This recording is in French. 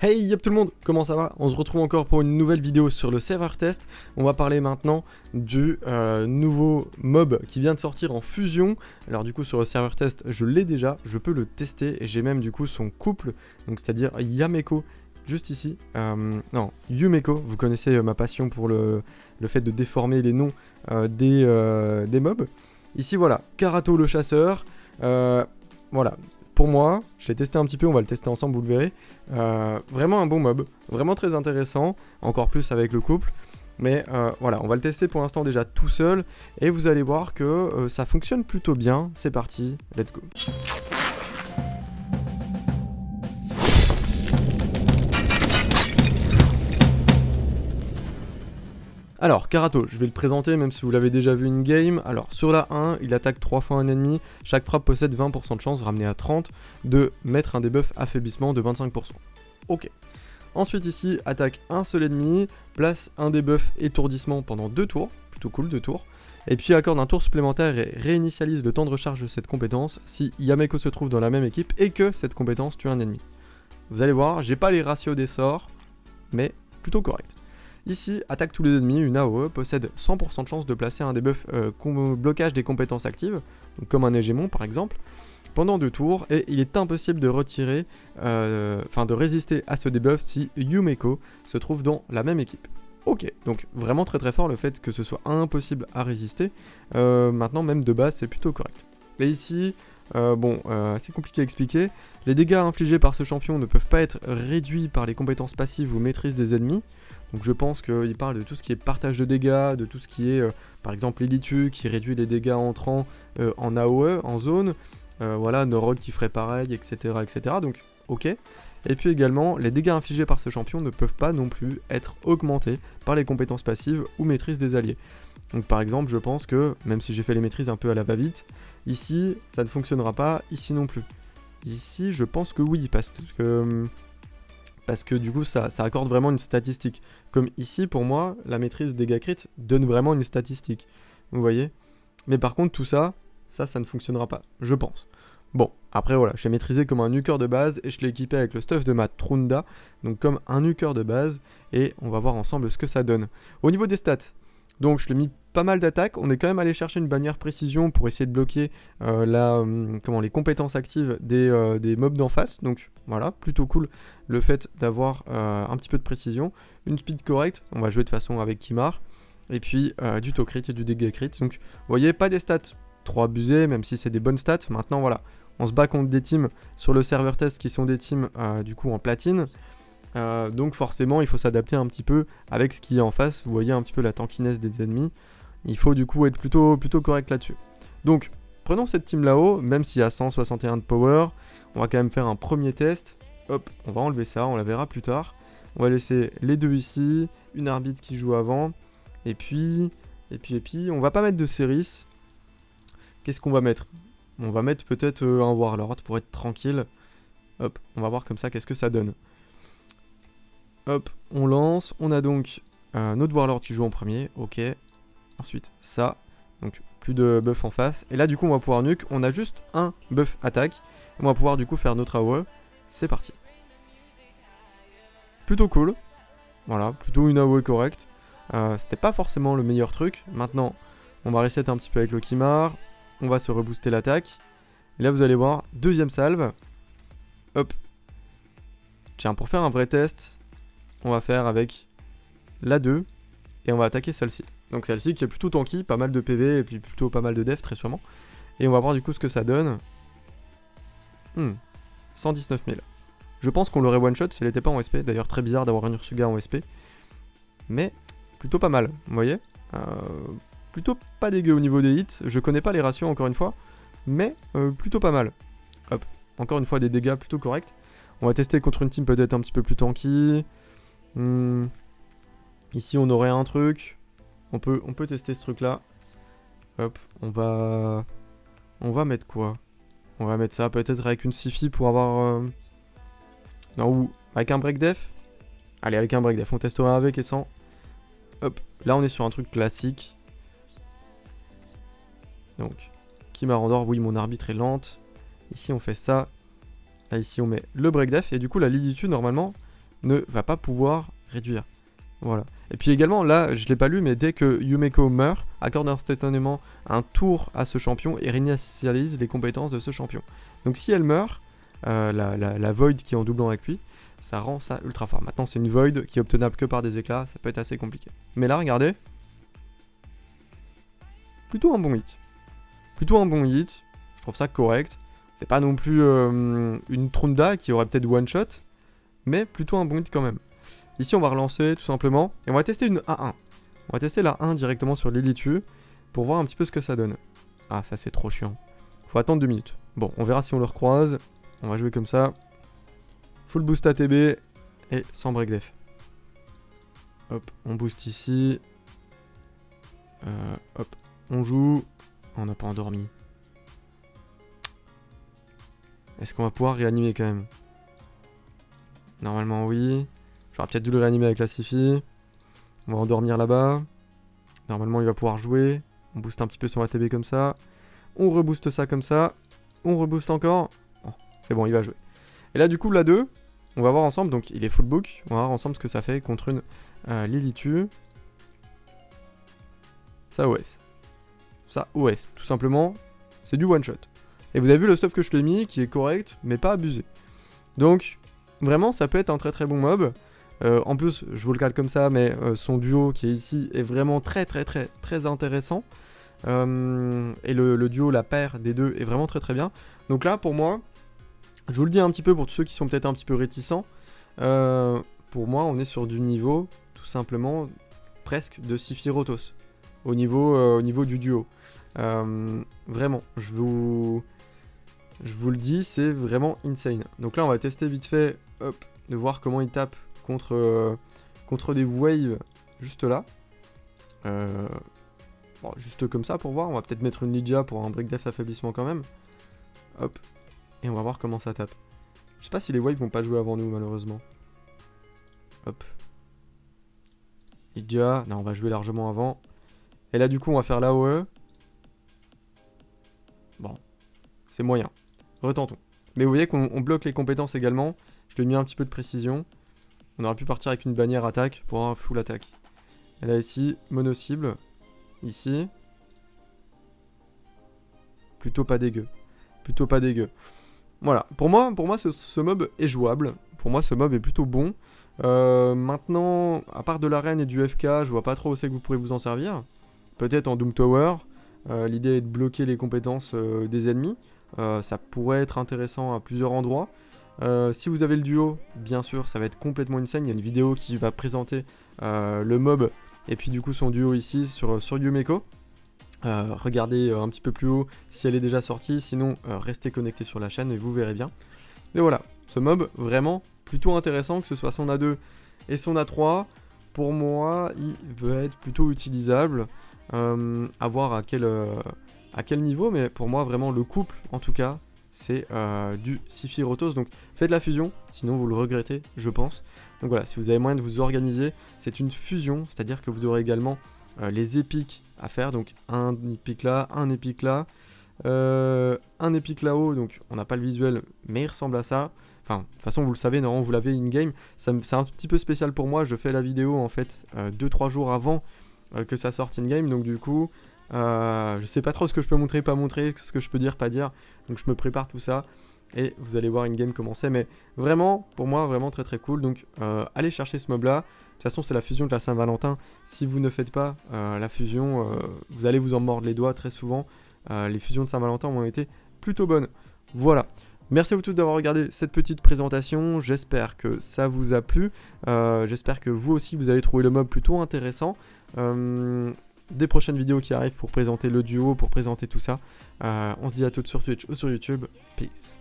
Hey yep tout le monde, comment ça va? On se retrouve encore pour une nouvelle vidéo sur le serveur test. On va parler maintenant du nouveau mob qui vient de sortir en fusion. Alors du coup sur le serveur test je l'ai déjà, je peux le tester et j'ai même du coup son couple, donc c'est-à-dire Yameko juste ici. Non, Yumeko, vous connaissez ma passion pour le fait de déformer les noms des mobs. Ici voilà, Karato le chasseur, voilà. Pour moi, je l'ai testé un petit peu, on va le tester ensemble, vous le verrez. Vraiment un bon mob, vraiment très intéressant, encore plus avec le couple. Mais voilà, on va le tester pour l'instant déjà tout seul. Et vous allez voir que ça fonctionne plutôt bien. C'est parti, let's go. Alors, Karato, je vais le présenter même si vous l'avez déjà vu in game. Alors, sur la 1, il attaque 3 fois un ennemi. Chaque frappe possède 20% de chance, ramené à 30, de mettre un debuff affaiblissement de 25%. Ok. Ensuite ici, attaque un seul ennemi, place un debuff étourdissement pendant 2 tours. Plutôt cool, 2 tours. Et puis accorde un tour supplémentaire et réinitialise le temps de recharge de cette compétence si Yameko se trouve dans la même équipe et que cette compétence tue un ennemi. Vous allez voir, j'ai pas les ratios des sorts, mais plutôt correct. Ici, attaque tous les ennemis, une AOE possède 100% de chance de placer un debuff blocage des compétences actives, donc comme un hégémon par exemple, pendant 2 tours, et il est impossible de retirer, de résister à ce debuff si Yumeko se trouve dans la même équipe. Ok, donc vraiment très très fort le fait que ce soit impossible à résister, maintenant même de base c'est plutôt correct. Et ici, c'est compliqué à expliquer, les dégâts infligés par ce champion ne peuvent pas être réduits par les compétences passives ou maîtrise des ennemis. Donc je pense qu'il parle de tout ce qui est partage de dégâts, de tout ce qui est par exemple Elitu qui réduit les dégâts entrants en AOE, en zone, voilà, Norog qui ferait pareil, etc. Donc ok. Et puis également, les dégâts infligés par ce champion ne peuvent pas non plus être augmentés par les compétences passives ou maîtrise des alliés. Donc par exemple, je pense que, même si j'ai fait les maîtrises un peu à la va-vite, ici ça ne fonctionnera pas, ici non plus. Ici je pense que oui, parce que du coup ça accorde vraiment une statistique. Comme ici pour moi, la maîtrise dégâts crit donne vraiment une statistique. Vous voyez? Mais par contre tout ça ne fonctionnera pas, je pense. Bon, après voilà, je l'ai maîtrisé comme un nuker de base et je l'ai équipé avec le stuff de ma Trunda, donc comme un nuker de base, et on va voir ensemble ce que ça donne. Au niveau des stats, donc je l'ai mis pas mal d'attaques, on est quand même allé chercher une bannière précision pour essayer de bloquer les compétences actives des mobs d'en face, donc voilà, plutôt cool le fait d'avoir un petit peu de précision, une speed correcte, on va jouer de façon avec Kimar, et puis du taux crit et du dégât crit, donc vous voyez pas des stats trop abusées, même si c'est des bonnes stats, maintenant voilà, on se bat contre des teams sur le serveur test qui sont des teams du coup en platine, donc forcément il faut s'adapter un petit peu avec ce qui est en face, vous voyez un petit peu la tankiness des ennemis, il faut du coup être plutôt correct là-dessus. Donc prenons cette team là-haut, même s'il y a 161 de power, on va quand même faire un premier test, hop, on va enlever ça, on la verra plus tard, on va laisser les deux ici, une arbitre qui joue avant, et puis, on va pas mettre de Ceris, qu'est-ce qu'on va mettre? On va mettre peut-être un Warlord pour être tranquille, hop, on va voir comme ça qu'est-ce que ça donne. Hop, on lance, on a donc notre Warlord qui joue en premier, ok. Ensuite ça, donc plus de buff en face. Et là du coup on va pouvoir nuke, on a juste un buff attaque. On va pouvoir du coup faire notre AOE, c'est parti. Plutôt cool, voilà, plutôt une AOE correcte. C'était pas forcément le meilleur truc. Maintenant on va reset un petit peu avec le Kimar, on va se rebooster l'attaque. Et là vous allez voir, deuxième salve. Hop. Tiens, pour faire un vrai test, on va faire avec la 2 et on va attaquer celle-ci. Donc celle-ci qui est plutôt tanky, pas mal de PV et puis plutôt pas mal de def très sûrement. Et on va voir du coup ce que ça donne. 119 000. Je pense qu'on l'aurait one shot si elle n'était pas en SP. D'ailleurs très bizarre d'avoir un Ursuga en SP. Mais plutôt pas mal, vous voyez. Plutôt pas dégueu au niveau des hits. Je connais pas les ratios encore une fois. Mais plutôt pas mal. Hop, encore une fois des dégâts plutôt corrects. On va tester contre une team peut-être un petit peu plus tanky. Ici on aurait un truc. On peut tester ce truc là. Hop, on va mettre quoi? On va mettre ça peut-être avec une Sifi pour avoir... Non, ou avec un break def. Allez, avec un break def, on testera avec et sans. Hop, là on est sur un truc classique. Donc, Kimar Andor, oui mon arbitre est lente. Ici on fait ça. Là ici on met le break def. Et du coup la Lilitu normalement ne va pas pouvoir réduire. Voilà. Et puis également, là, je l'ai pas lu, mais dès que Yumeko meurt, accorde instantanément un tour à ce champion et réinitialise les compétences de ce champion. Donc si elle meurt, la Void qui est en doublant avec lui, ça rend ça ultra fort. Maintenant, c'est une Void qui est obtenable que par des éclats, ça peut être assez compliqué. Mais là, regardez. Plutôt un bon hit. Plutôt un bon hit. Je trouve ça correct. C'est pas non plus une Trunda qui aurait peut-être one shot, mais plutôt un bon hit quand même. Ici, on va relancer tout simplement et on va tester une A1. On va tester la 1 directement sur Lilitu pour voir un petit peu ce que ça donne. Ah, ça c'est trop chiant. Faut attendre 2 minutes. Bon, on verra si on le recroise. On va jouer comme ça. Full boost ATB et sans break def. Hop, on booste ici. Hop, on joue. On n'a pas endormi. Est-ce qu'on va pouvoir réanimer quand même? Normalement oui. J'aurais peut-être dû le réanimer avec la Sifi. On va endormir là-bas. Normalement il va pouvoir jouer. On booste un petit peu son ATB comme ça. On rebooste ça comme ça. On rebooste encore. Oh, c'est bon, il va jouer. Et là du coup la 2, on va voir ensemble. Donc il est full book. On va voir ensemble ce que ça fait contre une Lilitu. Ça OS. Ça OS. Tout simplement, c'est du one shot. Et vous avez vu le stuff que je t'ai mis qui est correct, mais pas abusé. Donc, vraiment, ça peut être un très très bon mob. En plus, je vous le cale comme ça, mais son duo qui est ici est vraiment très très très très intéressant. Et le duo, la paire des deux est vraiment très très bien. Donc là, pour moi, je vous le dis un petit peu pour tous ceux qui sont peut-être un petit peu réticents. Pour moi, on est sur du niveau, tout simplement, presque de Sephirothos. Au niveau du duo. Vraiment, je vous le dis, c'est vraiment insane. Donc là, on va tester vite fait, hop, de voir comment il tape contre des waves juste là. Bon, juste comme ça pour voir. On va peut-être mettre une Lydia pour un break def affaiblissement quand même. Hop, et on va voir comment ça tape. Je sais pas si les waves vont pas jouer avant nous, malheureusement. Hop. Lydia, non, on va jouer largement avant. Et là, du coup, on va faire l'AOE. Bon, c'est moyen. Retentons. Mais vous voyez qu'on bloque les compétences également. Je lui ai mis un petit peu de précision. On aurait pu partir avec une bannière attaque pour avoir un full attaque. Et là, ici, mono-cible. Ici. Plutôt pas dégueu. Plutôt pas dégueu. Voilà. Pour moi ce mob est jouable. Pour moi, ce mob est plutôt bon. Maintenant, à part de l'arène et du FK, je vois pas trop où c'est que vous pourrez vous en servir. Peut-être en Doom Tower. L'idée est de bloquer les compétences des ennemis. Ça pourrait être intéressant à plusieurs endroits. Si vous avez le duo, bien sûr, ça va être complètement insane. Il y a une vidéo qui va présenter le mob et puis du coup son duo ici sur Yumeko. Regardez un petit peu plus haut si elle est déjà sortie. Sinon, restez connectés sur la chaîne et vous verrez bien. Mais voilà, ce mob, vraiment plutôt intéressant, que ce soit son A2 et son A3. Pour moi, il veut être plutôt utilisable. À voir à quel niveau, mais pour moi vraiment le couple en tout cas c'est du Sephirothos. Donc faites la fusion, sinon vous le regrettez je pense. Donc voilà, si vous avez moyen de vous organiser, c'est une fusion, c'est à dire que vous aurez également les épiques à faire, donc un épique là, un épique là, un épique là-haut, donc on n'a pas le visuel mais il ressemble à ça. Enfin, de toute façon, vous le savez, normalement vous l'avez in-game. C'est un petit peu spécial pour moi, je fais la vidéo en fait 2-3 jours avant que ça sorte in-game, donc du coup, je sais pas trop ce que je peux montrer, pas montrer, ce que je peux dire, pas dire, donc je me prépare tout ça, et vous allez voir in-game comment c'est, mais vraiment, pour moi, vraiment très très cool, donc allez chercher ce mob-là. De toute façon, c'est la fusion de la Saint-Valentin. Si vous ne faites pas la fusion, vous allez vous en mordre les doigts très souvent. Les fusions de Saint-Valentin ont été plutôt bonnes. Voilà. Merci à vous tous d'avoir regardé cette petite présentation, j'espère que ça vous a plu, j'espère que vous aussi vous avez trouvé le mob plutôt intéressant. Des prochaines vidéos qui arrivent pour présenter le duo, pour présenter tout ça. On se dit à toutes sur Twitch ou sur YouTube, peace.